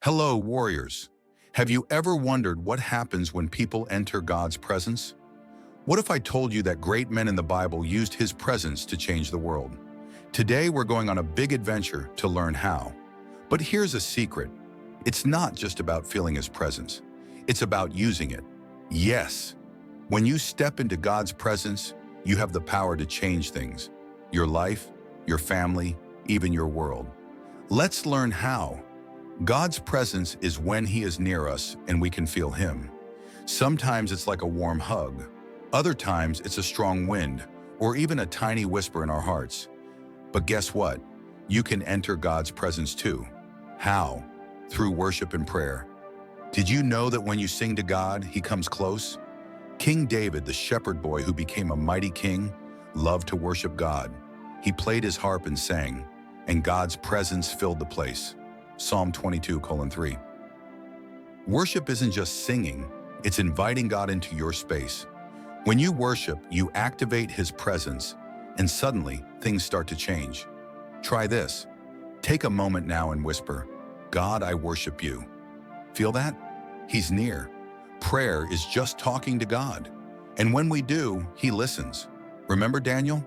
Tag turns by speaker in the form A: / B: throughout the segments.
A: Hello, warriors. Have you ever wondered what happens when people enter God's presence? What if I told you that great men in the Bible used His presence to change the world? Today, we're going on a big adventure to learn how. But here's a secret. It's not just about feeling His presence. It's about using it. Yes, when you step into God's presence, you have the power to change things. Your life, your family, even your world. Let's learn how. God's presence is when He is near us and we can feel Him. Sometimes it's like a warm hug. Other times it's a strong wind or even a tiny whisper in our hearts. But guess what? You can enter God's presence too. How? Through worship and prayer. Did you know that when you sing to God, He comes close? King David, the shepherd boy who became a mighty king, loved to worship God. He played his harp and sang, and God's presence filled the place. Psalm 22:3. Worship isn't just singing, it's inviting God into your space. When you worship, you activate His presence, and suddenly things start to change. Try this. Take a moment now and whisper, "God, I worship you." Feel that? He's near. Prayer is just talking to God. And when we do, He listens. Remember Daniel?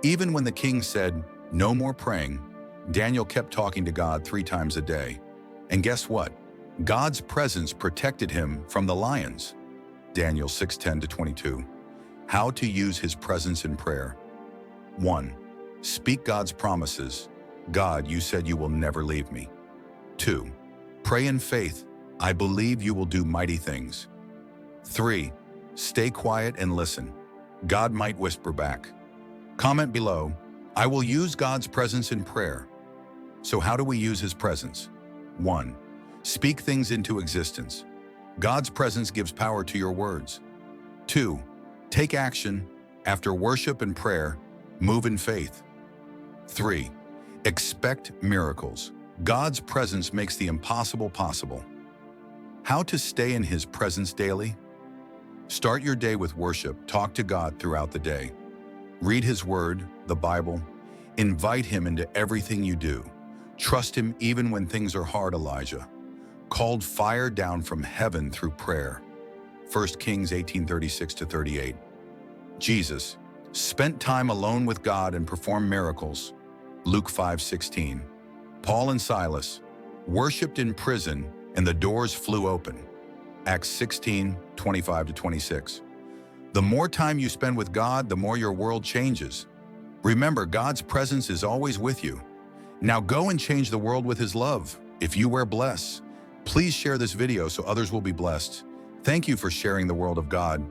A: Even when the king said, "No more praying," Daniel kept talking to God 3 times a day. And guess what? God's presence protected him from the lions. Daniel 6:10-22. How to use His presence in prayer. 1. Speak God's promises. God, you said you will never leave me. 2. Pray in faith. I believe you will do mighty things. 3. Stay quiet and listen. God might whisper back. Comment below, I will use God's presence in prayer. So how do we use His presence? 1. Speak things into existence. God's presence gives power to your words. 2. Take action. After worship and prayer, move in faith. 3. Expect miracles. God's presence makes the impossible possible. How to stay in His presence daily? Start your day with worship. Talk to God throughout the day. Read His Word, the Bible. Invite Him into everything you do. Trust Him even when things are hard. Elijah called fire down from heaven through prayer. 1 Kings 18:36-38. Jesus spent time alone with God and performed miracles. Luke 5:16. Paul and Silas worshipped in prison and the doors flew open. Acts 16:25-26. The more time you spend with God, the more your world changes. Remember, God's presence is always with you. Now go and change the world with His love. If you wear bless, please share this video so others will be blessed. Thank you for sharing the world of God.